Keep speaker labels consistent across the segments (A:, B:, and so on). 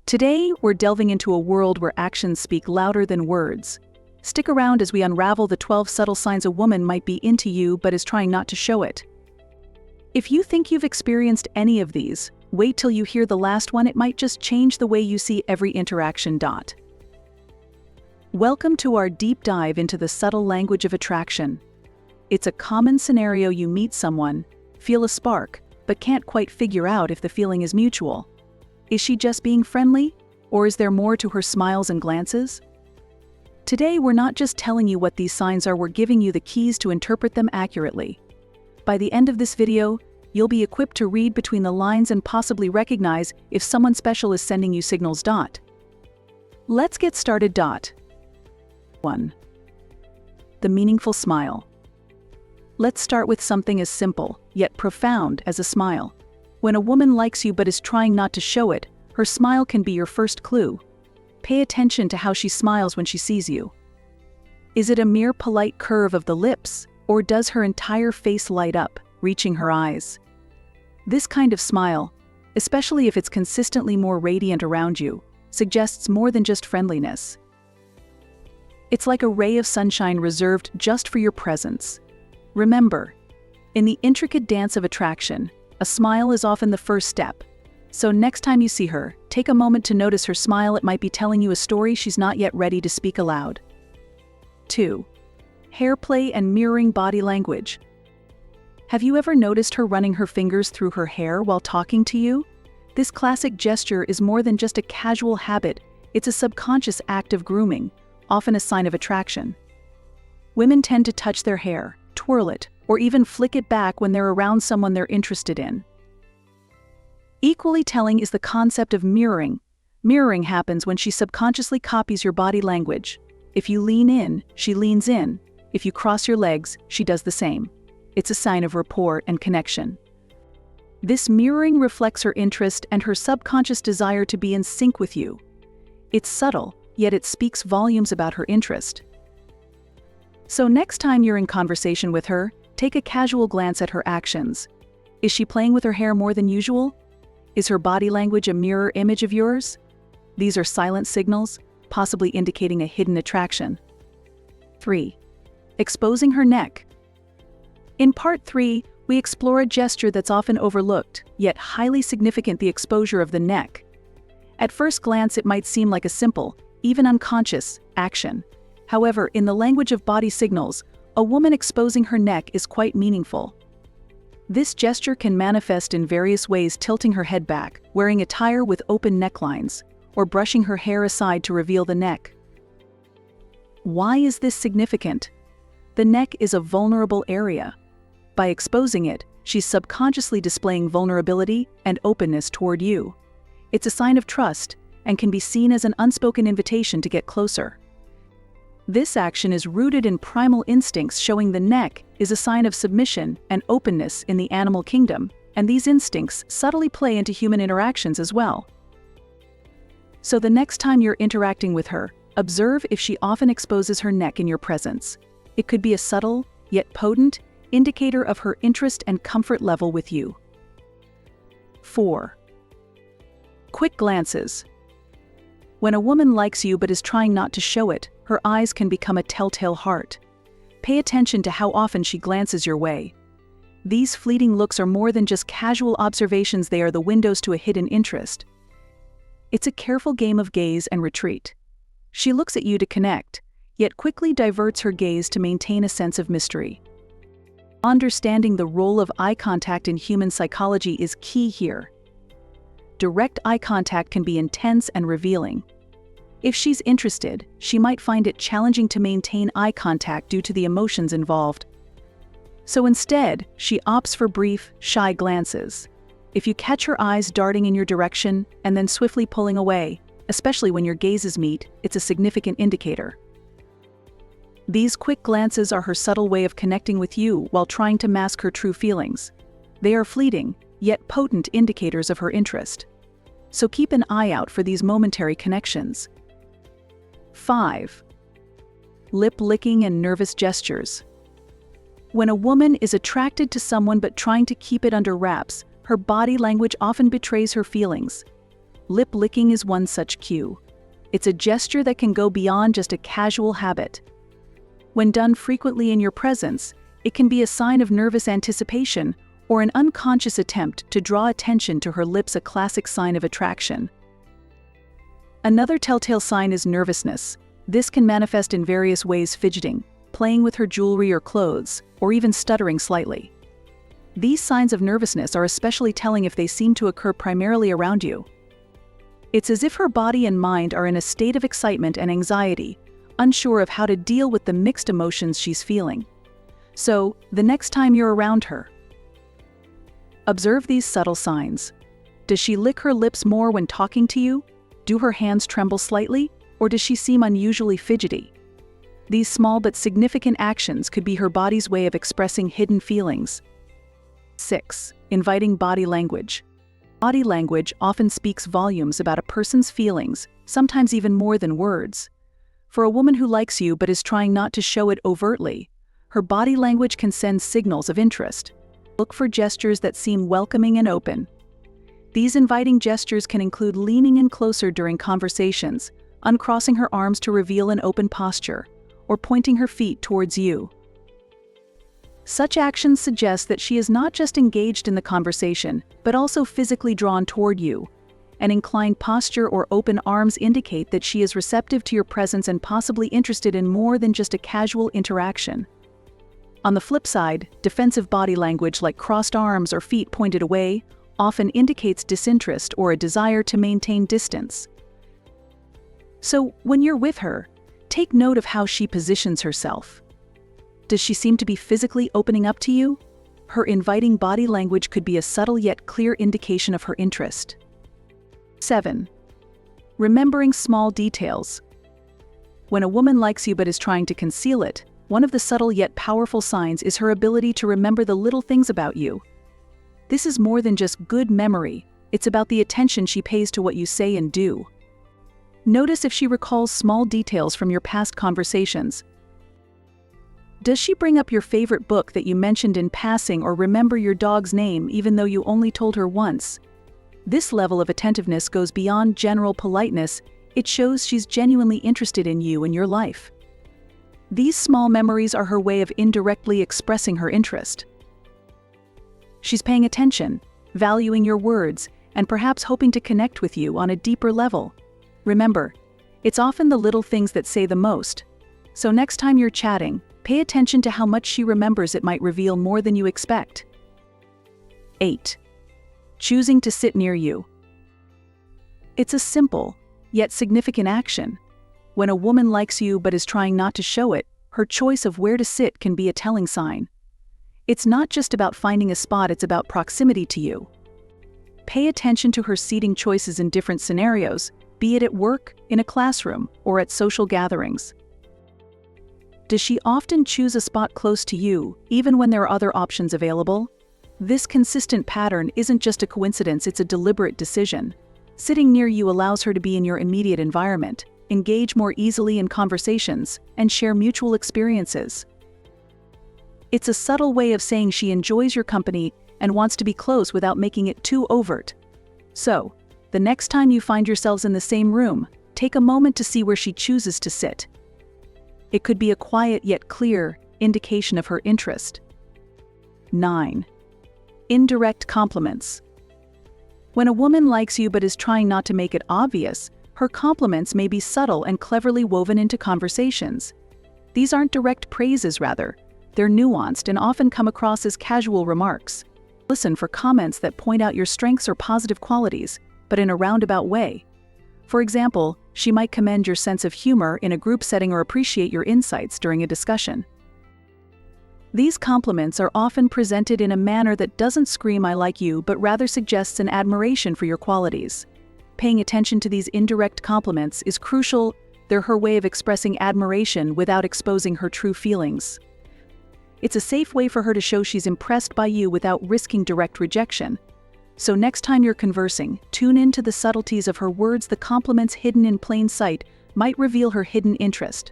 A: Today, we're delving into a world where actions speak louder than words. Stick around as we unravel the 12 subtle signs a woman might be into you but is trying not to show it. If you think you've experienced any of these, wait till you hear the last one. It might just change the way you see every interaction. Welcome to our deep dive into the subtle language of attraction. It's a common scenario: you meet someone, feel a spark, but can't quite figure out if the feeling is mutual. Is she just being friendly, or is there more to her smiles and glances? Today, we're not just telling you what these signs are, we're giving you the keys to interpret them accurately. By the end of this video, you'll be equipped to read between the lines and possibly recognize if someone special is sending you signals. Let's get started. 1. The meaningful smile. Let's start with something as simple, yet profound, as a smile. When a woman likes you but is trying not to show it, her smile can be your first clue. Pay attention to how she smiles when she sees you. Is it a mere polite curve of the lips, or does her entire face light up, reaching her eyes? This kind of smile, especially if it's consistently more radiant around you, suggests more than just friendliness. It's like a ray of sunshine reserved just for your presence. Remember, in the intricate dance of attraction, a smile is often the first step. So next time you see her, take a moment to notice her smile. It might be telling you a story she's not yet ready to speak aloud. 2. Hair play and mirroring body language. Have you ever noticed her running her fingers through her hair while talking to you? This classic gesture is more than just a casual habit. It's a subconscious act of grooming, often a sign of attraction. Women tend to touch their hair, twirl it, or even flick it back when they're around someone they're interested in. Equally telling is the concept of mirroring. Mirroring happens when she subconsciously copies your body language. If you lean in, she leans in. If you cross your legs, she does the same. It's a sign of rapport and connection. This mirroring reflects her interest and her subconscious desire to be in sync with you. It's subtle, yet it speaks volumes about her interest. So next time you're in conversation with her, take a casual glance at her actions. Is she playing with her hair more than usual? Is her body language a mirror image of yours? These are silent signals, possibly indicating a hidden attraction. 3. Exposing her neck. In part 3, we explore a gesture that's often overlooked, yet highly significant: the exposure of the neck. At first glance, it might seem like a simple, even unconscious, action. However, in the language of body signals, a woman exposing her neck is quite meaningful. This gesture can manifest in various ways: tilting her head back, wearing attire with open necklines, or brushing her hair aside to reveal the neck. Why is this significant? The neck is a vulnerable area. By exposing it, she's subconsciously displaying vulnerability and openness toward you. It's a sign of trust and can be seen as an unspoken invitation to get closer. This action is rooted in primal instincts, showing the neck is a sign of submission and openness in the animal kingdom, and these instincts subtly play into human interactions as well. So the next time you're interacting with her, observe if she often exposes her neck in your presence. It could be a subtle, yet potent, indicator of her interest and comfort level with you. 4. Quick glances. When a woman likes you but is trying not to show it, her eyes can become a telltale heart. Pay attention to how often she glances your way. These fleeting looks are more than just casual observations, they are the windows to a hidden interest. It's a careful game of gaze and retreat. She looks at you to connect, yet quickly diverts her gaze to maintain a sense of mystery. Understanding the role of eye contact in human psychology is key here. Direct eye contact can be intense and revealing. If she's interested, she might find it challenging to maintain eye contact due to the emotions involved. So instead, she opts for brief, shy glances. If you catch her eyes darting in your direction and then swiftly pulling away, especially when your gazes meet, it's a significant indicator. These quick glances are her subtle way of connecting with you while trying to mask her true feelings. They are fleeting, yet potent indicators of her interest. So keep an eye out for these momentary connections. 5. Lip licking and nervous gestures. When a woman is attracted to someone but trying to keep it under wraps, her body language often betrays her feelings. Lip licking is one such cue. It's a gesture that can go beyond just a casual habit. When done frequently in your presence, it can be a sign of nervous anticipation or an unconscious attempt to draw attention to her lips, a classic sign of attraction. Another telltale sign is nervousness. This can manifest in various ways: fidgeting, playing with her jewelry or clothes, or even stuttering slightly. These signs of nervousness are especially telling if they seem to occur primarily around you. It's as if her body and mind are in a state of excitement and anxiety, unsure of how to deal with the mixed emotions she's feeling. So, the next time you're around her, observe these subtle signs. Does she lick her lips more when talking to you? Do her hands tremble slightly? Or does she seem unusually fidgety? These small but significant actions could be her body's way of expressing hidden feelings. 6. Inviting body language. Body language often speaks volumes about a person's feelings, sometimes even more than words. For a woman who likes you but is trying not to show it overtly, her body language can send signals of interest. Look for gestures that seem welcoming and open. These inviting gestures can include leaning in closer during conversations, uncrossing her arms to reveal an open posture, or pointing her feet towards you. Such actions suggest that she is not just engaged in the conversation, but also physically drawn toward you. An inclined posture or open arms indicate that she is receptive to your presence and possibly interested in more than just a casual interaction. On the flip side, defensive body language like crossed arms or feet pointed away often indicates disinterest or a desire to maintain distance. So, when you're with her, take note of how she positions herself. Does she seem to be physically opening up to you? Her inviting body language could be a subtle yet clear indication of her interest. 7. Remembering small details. When a woman likes you but is trying to conceal it, one of the subtle yet powerful signs is her ability to remember the little things about you. This is more than just good memory, it's about the attention she pays to what you say and do. Notice if she recalls small details from your past conversations. Does she bring up your favorite book that you mentioned in passing or remember your dog's name even though you only told her once? This level of attentiveness goes beyond general politeness. It shows she's genuinely interested in you and your life. These small memories are her way of indirectly expressing her interest. She's paying attention, valuing your words, and perhaps hoping to connect with you on a deeper level. Remember, it's often the little things that say the most. So next time you're chatting, pay attention to how much she remembers. It might reveal more than you expect. 8. Choosing to sit near you. It's a simple, yet significant action. When a woman likes you but is trying not to show it, her choice of where to sit can be a telling sign. It's not just about finding a spot, it's about proximity to you. Pay attention to her seating choices in different scenarios, be it at work, in a classroom, or at social gatherings. Does she often choose a spot close to you, even when there are other options available? This consistent pattern isn't just a coincidence, it's a deliberate decision. Sitting near you allows her to be in your immediate environment, engage more easily in conversations, and share mutual experiences. It's a subtle way of saying she enjoys your company and wants to be close without making it too overt. So, the next time you find yourselves in the same room, take a moment to see where she chooses to sit. It could be a quiet yet clear indication of her interest. 9. Indirect compliments. When a woman likes you but is trying not to make it obvious, her compliments may be subtle and cleverly woven into conversations. These aren't direct praises, rather. They're nuanced and often come across as casual remarks. Listen for comments that point out your strengths or positive qualities, but in a roundabout way. For example, she might commend your sense of humor in a group setting or appreciate your insights during a discussion. These compliments are often presented in a manner that doesn't scream "I like you," but rather suggests an admiration for your qualities. Paying attention to these indirect compliments is crucial. They're her way of expressing admiration without exposing her true feelings. It's a safe way for her to show she's impressed by you without risking direct rejection. So next time you're conversing, tune in to the subtleties of her words. The compliments hidden in plain sight might reveal her hidden interest.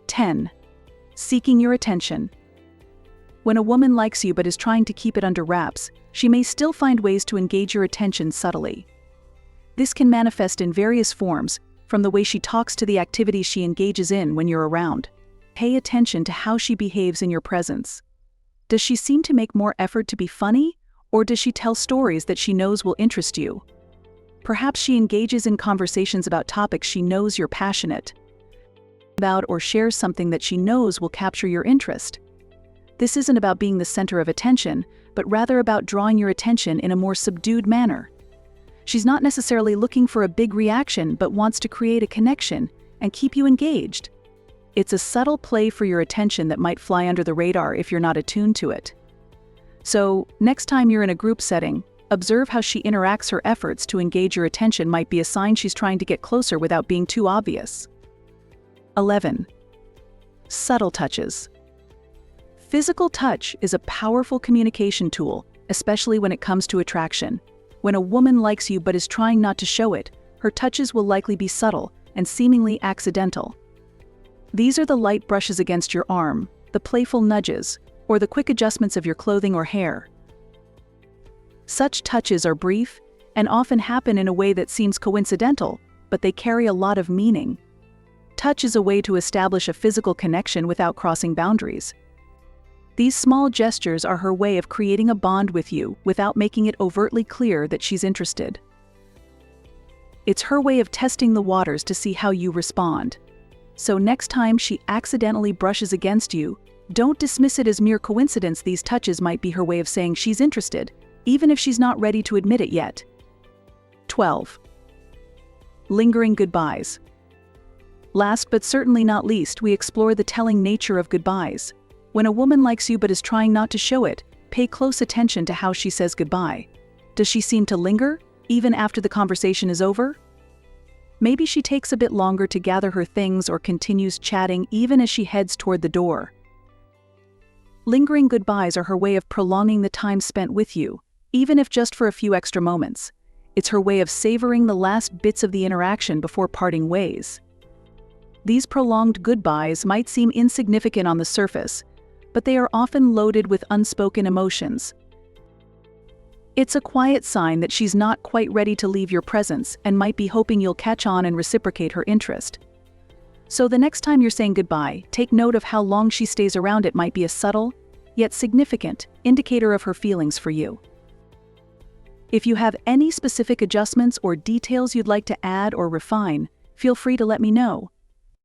A: 10. Seeking your attention. When a woman likes you but is trying to keep it under wraps, she may still find ways to engage your attention subtly. This can manifest in various forms, from the way she talks to the activities she engages in when you're around. Pay attention to how she behaves in your presence. Does she seem to make more effort to be funny, or does she tell stories that she knows will interest you? Perhaps she engages in conversations about topics she knows you're passionate about, or shares something that she knows will capture your interest. This isn't about being the center of attention, but rather about drawing your attention in a more subdued manner. She's not necessarily looking for a big reaction, but wants to create a connection and keep you engaged. It's a subtle play for your attention that might fly under the radar if you're not attuned to it. So, next time you're in a group setting, observe how she interacts. Her efforts to engage your attention might be a sign she's trying to get closer without being too obvious. 11. Subtle touches. Physical touch is a powerful communication tool, especially when it comes to attraction. When a woman likes you but is trying not to show it, her touches will likely be subtle and seemingly accidental. These are the light brushes against your arm, the playful nudges, or the quick adjustments of your clothing or hair. Such touches are brief and often happen in a way that seems coincidental, but they carry a lot of meaning. Touch is a way to establish a physical connection without crossing boundaries. These small gestures are her way of creating a bond with you without making it overtly clear that she's interested. It's her way of testing the waters to see how you respond. So next time she accidentally brushes against you, don't dismiss it as mere coincidence. These touches might be her way of saying she's interested, even if she's not ready to admit it yet. 12. Lingering goodbyes. Last but certainly not least, we explore the telling nature of goodbyes. When a woman likes you but is trying not to show it, pay close attention to how she says goodbye. Does she seem to linger, even after the conversation is over? Maybe she takes a bit longer to gather her things or continues chatting even as she heads toward the door. Lingering goodbyes are her way of prolonging the time spent with you, even if just for a few extra moments. It's her way of savoring the last bits of the interaction before parting ways. These prolonged goodbyes might seem insignificant on the surface, but they are often loaded with unspoken emotions. It's a quiet sign that she's not quite ready to leave your presence and might be hoping you'll catch on and reciprocate her interest. So the next time you're saying goodbye, take note of how long she stays around. It might be a subtle, yet significant, indicator of her feelings for you. If you have any specific adjustments or details you'd like to add or refine, feel free to let me know.